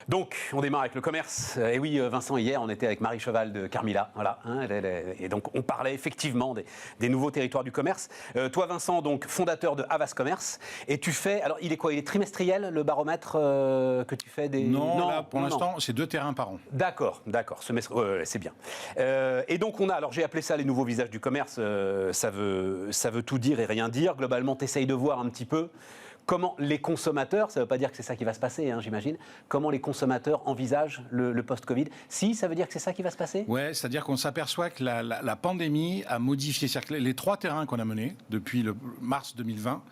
Donc, on démarre avec le commerce. Et oui, Vincent, hier, on était avec Marie Cheval de Carmila. Voilà. Et donc, on parlait effectivement des nouveaux territoires du commerce. Toi, Vincent, donc fondateur de Havas Commerce. Et tu fais. Alors, il est quoi? Il est trimestriel, le baromètre que tu fais des. Non, là, pour l'instant, c'est 2 terrains par an. D'accord. C'est bien. Et donc, on a. Alors, j'ai appelé ça les nouveaux visages du commerce. Ça veut tout dire et rien dire. Globalement, tu essayes de voir un petit peu. Comment les consommateurs, ça ne veut pas dire que c'est ça qui va se passer, hein, j'imagine, comment les consommateurs envisagent le post-Covid? Si, ça veut dire que c'est ça qui va se passer? Oui, c'est-à-dire qu'on s'aperçoit que la pandémie a modifié. C'est-à-dire que les 3 terrains qu'on a menés depuis le mars 2020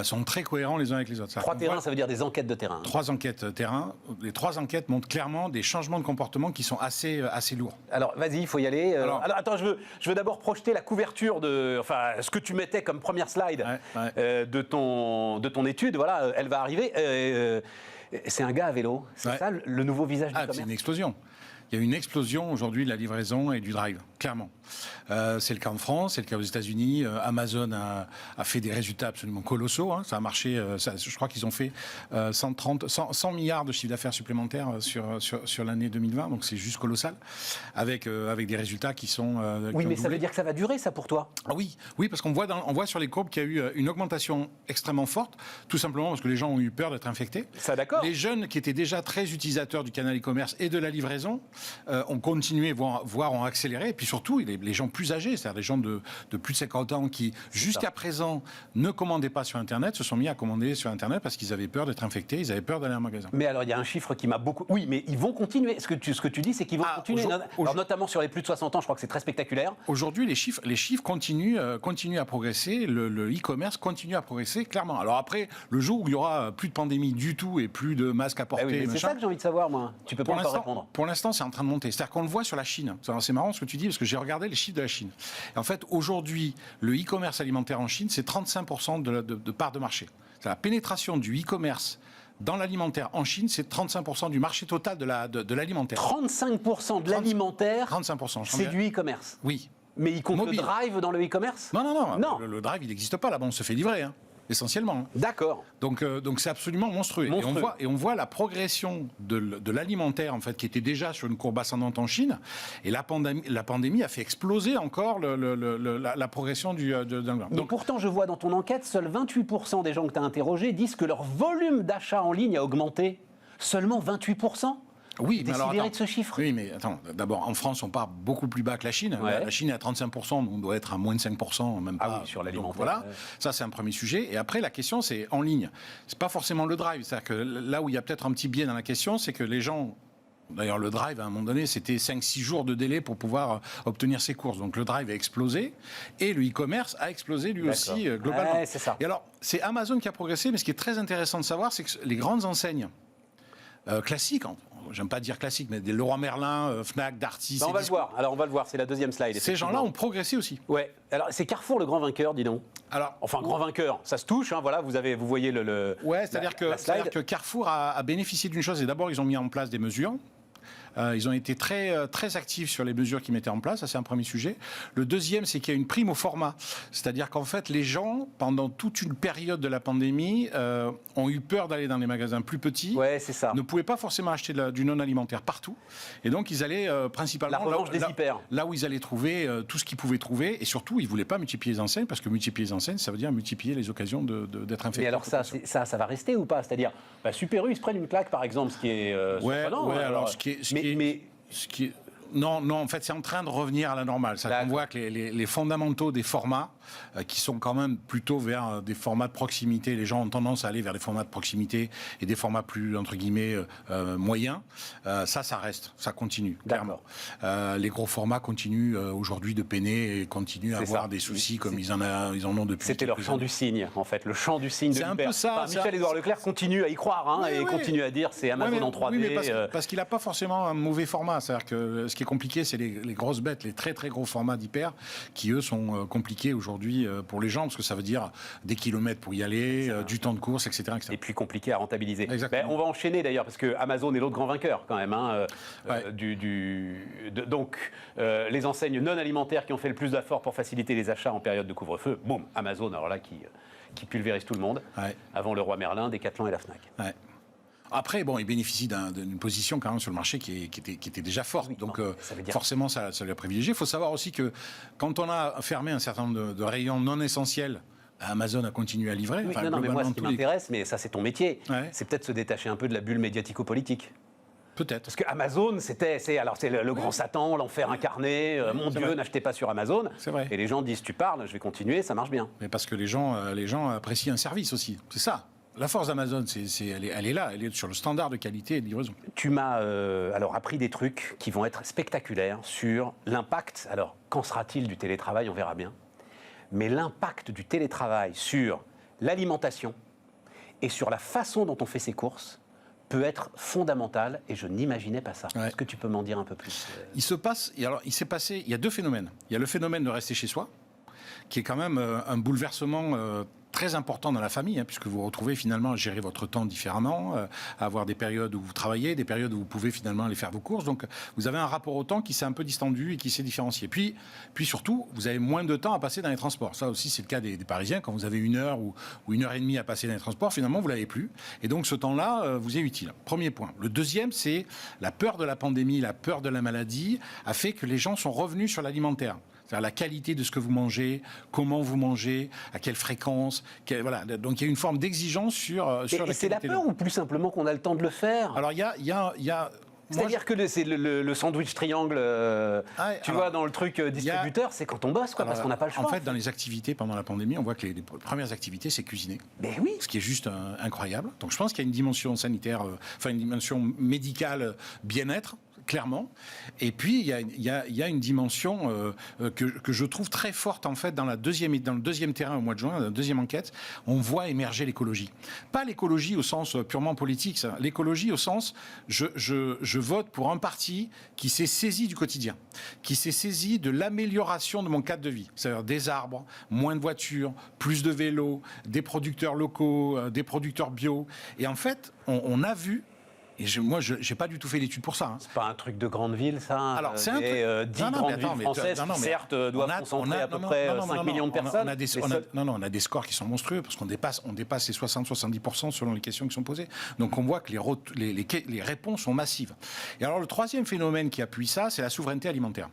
sont très cohérents les uns avec les autres. 3 terrains, ça veut dire des enquêtes de terrain. 3 enquêtes terrain. Les 3 enquêtes montrent clairement des changements de comportement qui sont assez lourds. Alors, vas-y, il faut y aller. Alors, attends, je veux d'abord projeter la couverture enfin, ce que tu mettais comme première slide de ton étude. Voilà, elle va arriver. C'est un gars à vélo. C'est ça, le nouveau visage du commerce? C'est une explosion. Il y a une explosion aujourd'hui de la livraison et du drive, clairement. C'est le cas en France, c'est le cas aux États-Unis. Amazon a fait des résultats absolument colossaux. Hein. Ça a marché. Je crois qu'ils ont fait 100 milliards de chiffre d'affaires supplémentaires sur l'année 2020. Donc c'est juste colossal, avec des résultats qui sont. Oui, mais ça veut dire que ça va durer, ça, pour toi? Ah oui, parce qu'on voit sur les courbes qu'il y a eu une augmentation extrêmement forte, tout simplement parce que les gens ont eu peur d'être infectés. Ça, d'accord. Les jeunes qui étaient déjà très utilisateurs du canal e-commerce et de la livraison ont continué, voire ont accéléré. Et puis surtout, les gens plus âgés, c'est-à-dire les gens de plus de 50 ans qui, jusqu'à présent, ne commandaient pas sur Internet, se sont mis à commander sur Internet parce qu'ils avaient peur d'être infectés, ils avaient peur d'aller en magasin. Mais alors, il y a un chiffre qui m'a beaucoup... Oui, mais ils vont continuer. Ce que tu dis, c'est qu'ils vont continuer. Alors, notamment sur les plus de 60 ans, je crois que c'est très spectaculaire. Aujourd'hui, les chiffres continuent à progresser. Le e-commerce continue à progresser, clairement. Alors après, le jour où il y aura plus de pandémie du tout et plus de masques à porter... Oui, mais c'est ça que j'ai envie de savoir, moi. Tu peux pas encore répondre. Pour l'instant, c'est en train de monter. C'est-à-dire qu'on le voit sur la Chine. C'est marrant ce que tu dis, parce que j'ai regardé les chiffres de la Chine. Et en fait, aujourd'hui, le e-commerce alimentaire en Chine, c'est 35% de part de marché. C'est la pénétration du e-commerce dans l'alimentaire en Chine, c'est 35% du marché total de l'alimentaire. 35% de l'alimentaire, 35%, c'est du e-commerce. Oui. Mais il compte le drive dans le e-commerce? Non. Le drive, il n'existe pas là-bas. On se fait livrer, hein, essentiellement. D'accord. Donc c'est absolument monstrueux. Et on voit la progression de l'alimentaire, en fait, qui était déjà sur une courbe ascendante en Chine. Et la pandémie a fait exploser encore la progression Donc pourtant, je vois dans ton enquête, seuls 28% des gens que tu as interrogés disent que leur volume d'achat en ligne a augmenté. Seulement 28%? Oui, mais alors de ce chiffre. Oui, mais attends. D'abord, en France, on part beaucoup plus bas que la Chine. Ouais. La Chine est à 35%, on doit être à moins de 5%, même pas. Ah oui, sur l'alimentaire. Voilà, ça c'est un premier sujet. Et après, la question, c'est en ligne. C'est pas forcément le drive. C'est-à-dire que là où il y a peut-être un petit biais dans la question, c'est que les gens... D'ailleurs, le drive, à un moment donné, c'était 5-6 jours de délai pour pouvoir obtenir ses courses. Donc, le drive a explosé et le e-commerce a explosé lui aussi, globalement. Ouais, c'est ça. Et alors, c'est Amazon qui a progressé, mais ce qui est très intéressant de savoir, c'est que les grandes enseignes classiques, j'aime pas dire classique, mais des Leroy Merlin, Fnac, Darty... On va le voir, alors on va le voir, c'est la deuxième slide. Ces gens-là ont progressé aussi. Ouais, alors c'est Carrefour le grand vainqueur, dis donc. Alors, enfin, grand vainqueur, ça se touche, hein, voilà, vous voyez le ouais, c'est-à-dire que Carrefour a bénéficié d'une chose, et d'abord ils ont mis en place des mesures. Ils ont été très, très actifs sur les mesures qu'ils mettaient en place, ça c'est un premier sujet. Le deuxième, c'est qu'il y a une prime au format. C'est-à-dire qu'en fait, les gens, pendant toute une période de la pandémie, ont eu peur d'aller dans les magasins plus petits. Ouais, c'est ça. Ne pouvaient pas forcément acheter du non-alimentaire partout. Et donc, ils allaient principalement... La revanche des hyper. Là où ils allaient trouver tout ce qu'ils pouvaient trouver. Et surtout, ils ne voulaient pas multiplier les enseignes, parce que multiplier les enseignes, ça veut dire multiplier les occasions d'être infectés. Mais alors ça va rester ou pas? C'est-à-dire, Super U, ils se prennent une claque, par exemple, ce qui est surprenant. Ouais, alors ce qui est... Non, en fait, c'est en train de revenir à la normale. On voit que les fondamentaux des formats, qui sont quand même plutôt vers des formats de proximité, les gens ont tendance à aller vers des formats de proximité et des formats plus, entre guillemets, moyens, ça reste, ça continue, clairement. Les gros formats continuent aujourd'hui de peiner et continuent à avoir des soucis comme ils en ont depuis. C'était leur chant du cygne, en fait, le chant du cygne de l'hyper. C'est un peu ça. Enfin, Michel-Édouard Leclerc continue à y croire, et continue à dire c'est Amazon en 3D. Oui, mais parce qu'il n'a pas forcément un mauvais format. C'est-à-dire que ce qui est compliqué, c'est les grosses bêtes, les très très gros formats d'hyper, qui eux sont compliqués aujourd'hui pour les gens, parce que ça veut dire des kilomètres pour y aller, du temps de course, etc. Et puis compliqué à rentabiliser. Exactement. On va enchaîner d'ailleurs, parce que Amazon est l'autre grand vainqueur quand même. Donc, les enseignes non alimentaires qui ont fait le plus d'efforts pour faciliter les achats en période de couvre-feu, boum, Amazon, alors là, qui pulvérise tout le monde, avant Leroy Merlin, Decathlon et la Fnac. Ouais. Après, bon, il bénéficie d'une position quand même sur le marché qui était déjà forte. Oui, donc, dire... forcément, ça l'a privilégié. Il faut savoir aussi que quand on a fermé un certain nombre de rayons non essentiels, Amazon a continué à livrer. Oui, mais moi, ce qui m'intéresse, mais ça, c'est ton métier, c'est peut-être se détacher un peu de la bulle médiatico-politique. Peut-être. Parce que Amazon, c'est le grand Satan, l'enfer incarné. Mon Dieu, n'achetez pas sur Amazon. C'est vrai. Et les gens disent, tu parles, je vais continuer, ça marche bien. Mais parce que les gens apprécient un service aussi. C'est ça. La force d'Amazon, elle est là, elle est sur le standard de qualité et de livraison. Tu m'as alors appris des trucs qui vont être spectaculaires sur l'impact. Alors, qu'en sera-t-il du télétravail? On verra bien. Mais l'impact du télétravail sur l'alimentation et sur la façon dont on fait ses courses peut être fondamental, et je n'imaginais pas ça. Est-ce que tu peux m'en dire un peu plus? Il s'est passé, il y a deux phénomènes. Il y a le phénomène de rester chez soi, qui est quand même un bouleversement très important dans la famille, puisque vous vous retrouvez finalement à gérer votre temps différemment, à avoir des périodes où vous travaillez, des périodes où vous pouvez finalement aller faire vos courses. Donc vous avez un rapport au temps qui s'est un peu distendu et qui s'est différencié. Puis surtout, vous avez moins de temps à passer dans les transports. Ça aussi, c'est le cas des Parisiens. Quand vous avez 1 heure ou 1h30 à passer dans les transports, finalement, vous ne l'avez plus. Et donc ce temps-là vous est utile. Premier point. Le deuxième, c'est la peur de la pandémie, la peur de la maladie a fait que les gens sont revenus sur l'alimentaire. C'est-à-dire la qualité de ce que vous mangez, comment vous mangez, à quelle fréquence. Voilà. Donc il y a une forme d'exigence sur la qualité. Et c'est la peur ou plus simplement qu'on a le temps de le faire? Alors il y a c'est-à-dire que c'est le sandwich triangle, tu vois, dans le truc distributeur, c'est quand on bosse, quoi, parce qu'on n'a pas le choix. En fait, dans les activités pendant la pandémie, on voit que les premières activités, c'est cuisiner. Ben oui. Ce qui est juste incroyable. Donc je pense qu'il y a une dimension sanitaire, une dimension médicale, bien-être, clairement. Et puis, il y a une dimension que je trouve très forte, en fait, dans le deuxième terrain au mois de juin, dans la deuxième enquête, on voit émerger l'écologie. Pas l'écologie au sens purement politique, ça. L'écologie au sens, je vote pour un parti qui s'est saisi du quotidien, qui s'est saisi de l'amélioration de mon cadre de vie. C'est-à-dire des arbres, moins de voitures, plus de vélos, des producteurs locaux, des producteurs bio. Et en fait, on a vu. Et moi, je n'ai pas du tout fait l'étude pour ça. C'est pas un truc de grande ville, ça? Alors, c'est un truc... 10 grandes villes françaises qui, certes, doivent concentrer à peu près 5 millions de personnes. On a des scores qui sont monstrueux, parce qu'on dépasse les 60-70% selon les questions qui sont posées. Donc, on voit que les réponses sont massives. Et alors, le troisième phénomène qui appuie ça, c'est la souveraineté alimentaire.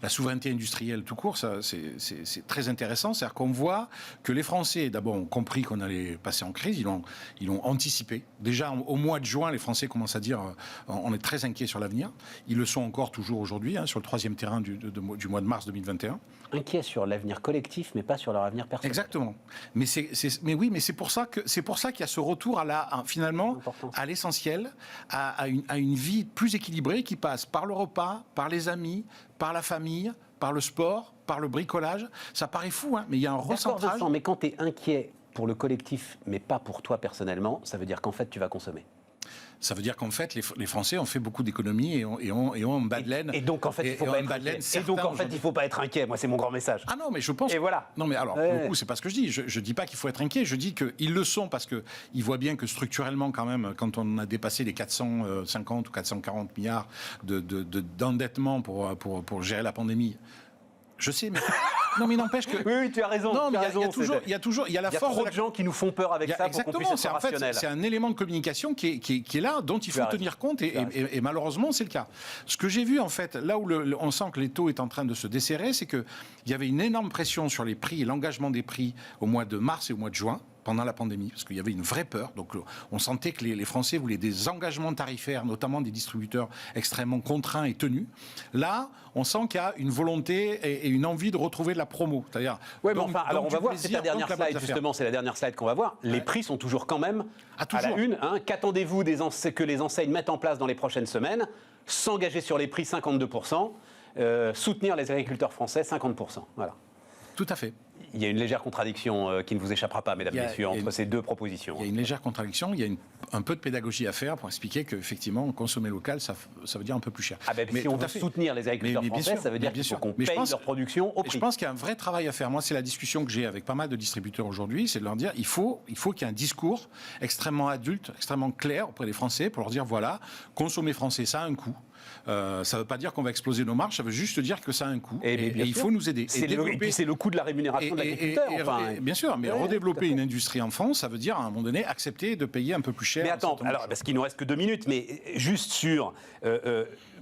La souveraineté industrielle tout court, ça, c'est très intéressant. C'est-à-dire qu'on voit que les Français, d'abord, ont compris qu'on allait passer en crise. Ils l'ont anticipé. Déjà, au mois de juin, les Français commencent à dire on est très inquiets sur l'avenir. Ils le sont encore toujours aujourd'hui, sur le troisième terrain du mois de mars 2021. Inquiets sur l'avenir collectif, mais pas sur leur avenir personnel. Exactement. Mais c'est pour ça qu'il y a ce retour finalement à l'essentiel, à une vie plus équilibrée qui passe par le repas, par les amis, par la famille, par le sport, par le bricolage. Ça paraît fou, mais il y a un recentrage. Mais quand tu es inquiet pour le collectif, mais pas pour toi personnellement, ça veut dire qu'en fait, tu vas consommer. Ça veut dire qu'en fait, les Français ont fait beaucoup d'économies et ont un bas de laine. Et donc, en fait, il ne faut pas être inquiet. Et donc, en fait, il ne faut pas être inquiet. Moi, c'est mon grand message. Ah non, mais je pense... Et voilà. Non, mais alors, pour le coup, c'est pas ce que je dis. Je ne dis pas qu'il faut être inquiet. Je dis qu'ils le sont parce qu'ils voient bien que structurellement, quand même, quand on a dépassé les 450 ou 440 milliards d'endettement pour gérer la pandémie... Je sais, mais... Non, mais n'empêche que... Oui, tu as raison. Non, mais il y a trop de gens qui nous font peur avec ça pour qu'on puisse être rationnel. C'est un élément de communication qui est là, dont il faut tenir compte, et malheureusement, c'est le cas. Ce que j'ai vu, en fait, là où on sent que les taux est en train de se desserrer, c'est qu'il y avait une énorme pression sur les prix et l'engagement des prix au mois de mars et au mois de juin, pendant la pandémie, parce qu'il y avait une vraie peur. Donc on sentait que les Français voulaient des engagements tarifaires, notamment des distributeurs extrêmement contraints et tenus. Là, on sent qu'il y a une volonté et une envie de retrouver de la promo. C'est-à-dire, alors on va voir, c'est la dernière slide, justement, c'est la dernière slide qu'on va voir. Les prix sont toujours quand même à la une. Qu'attendez-vous que les enseignes mettent en place dans les prochaines semaines? S'engager sur les prix, 52%. Soutenir les agriculteurs français, 50%. Voilà. Tout à fait. Il y a une légère contradiction qui ne vous échappera pas, mesdames et messieurs, entre ces deux propositions. Il y a une légère contradiction, il y a un peu de pédagogie à faire pour expliquer qu'effectivement, consommer local, ça veut dire un peu plus cher. Mais si on veut soutenir les agriculteurs français, ça veut dire qu'il faut qu'on paye leur production au prix. Je pense qu'il y a un vrai travail à faire. Moi, c'est la discussion que j'ai avec pas mal de distributeurs aujourd'hui, c'est de leur dire il faut qu'il y ait un discours extrêmement adulte, extrêmement clair auprès des Français pour leur dire voilà, consommer français, ça a un coût. Ça ne veut pas dire qu'on va exploser nos marges, ça veut juste dire que ça a un coût. Et il faut nous aider. Et puis c'est le coût de la rémunération de l'agriculteur. Bien sûr, mais redévelopper une industrie en France, ça veut dire à un moment donné accepter de payer un peu plus cher. Mais attends, alors, parce qu'il nous reste que 2 minutes, mais juste sur...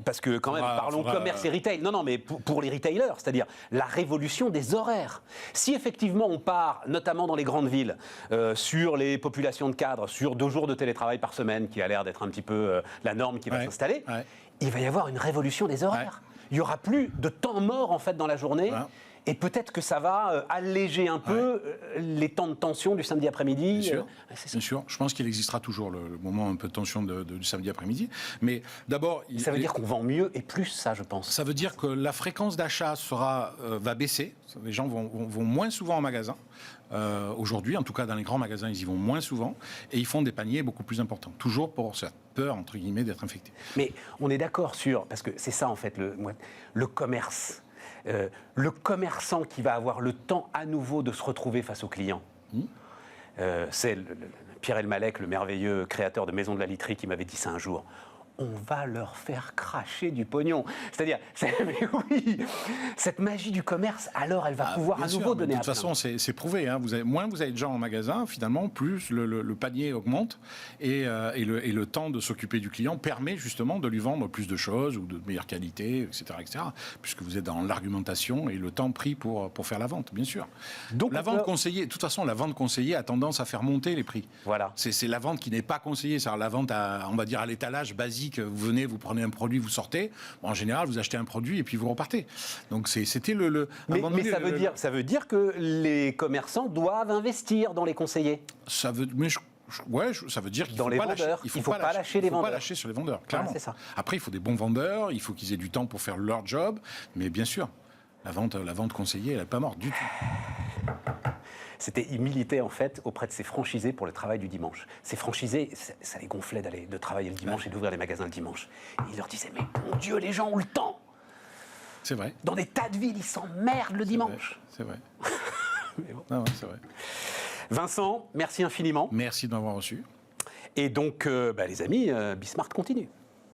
parce que quand même, parlons commerce et retail. Non, mais pour les retailers, c'est-à-dire la révolution des horaires. Si effectivement on part, notamment dans les grandes villes, sur les populations de cadres, sur 2 jours de télétravail par semaine, qui a l'air d'être un petit peu la norme qui va s'installer, il va y avoir une révolution des horaires. Il n'y aura plus de temps mort en fait dans la journée. Et peut-être que ça va alléger un peu les temps de tension du samedi après-midi. Bien sûr. Je pense qu'il existera toujours le moment un peu de tension du samedi après-midi. Mais d'abord... Ça veut dire qu'on vend mieux et plus, ça, je pense. Ça veut dire que la fréquence d'achat va baisser. Les gens vont moins souvent en magasin. Aujourd'hui, en tout cas dans les grands magasins, ils y vont moins souvent. Et ils font des paniers beaucoup plus importants. Toujours pour cette peur, entre guillemets, d'être infectés. Mais on est d'accord sur... Parce que c'est ça, en fait, le commerce... le commerçant qui va avoir le temps à nouveau de se retrouver face aux clients. C'est Pierre Elmalek, le merveilleux créateur de Maison de la Literie, qui m'avait dit ça un jour. On va leur faire cracher du pognon. C'est-à-dire, mais oui, cette magie du commerce, alors elle va pouvoir à nouveau donner un De toute façon, c'est prouvé. Hein. Moins vous avez de gens en magasin, finalement, plus le panier augmente et le temps de s'occuper du client permet justement de lui vendre plus de choses ou de meilleure qualité, etc., puisque vous êtes dans l'argumentation et le temps pris pour faire la vente, bien sûr. Donc, la vente conseillée, de toute façon, la vente conseillée a tendance à faire monter les prix. Voilà. C'est la vente qui n'est pas conseillée, c'est-à-dire la vente on va dire à l'étalage basique. Vous venez, vous prenez un produit, vous sortez. Bon, en général, vous achetez un produit et puis vous repartez. Donc c'était Mais ça veut dire que les commerçants doivent investir dans les conseillers. Ça veut dire qu'il ne faut pas lâcher les vendeurs. Il ne faut pas lâcher sur les vendeurs, clairement. C'est ça. Après, il faut des bons vendeurs, il faut qu'ils aient du temps pour faire leur job. Mais bien sûr, la vente conseillée, elle n'est pas morte du tout. Il militait en fait auprès de ses franchisés pour le travail du dimanche. Ces franchisés, ça les gonflait de travailler le dimanche et d'ouvrir les magasins le dimanche. Et il leur disait, mais mon Dieu, les gens ont le temps. C'est vrai. Dans des tas de villes, ils s'emmerdent le dimanche. C'est vrai. Mais bon. Non, c'est vrai. Vincent, merci infiniment. Merci de m'avoir reçu. Et donc, les amis, Bismart continue.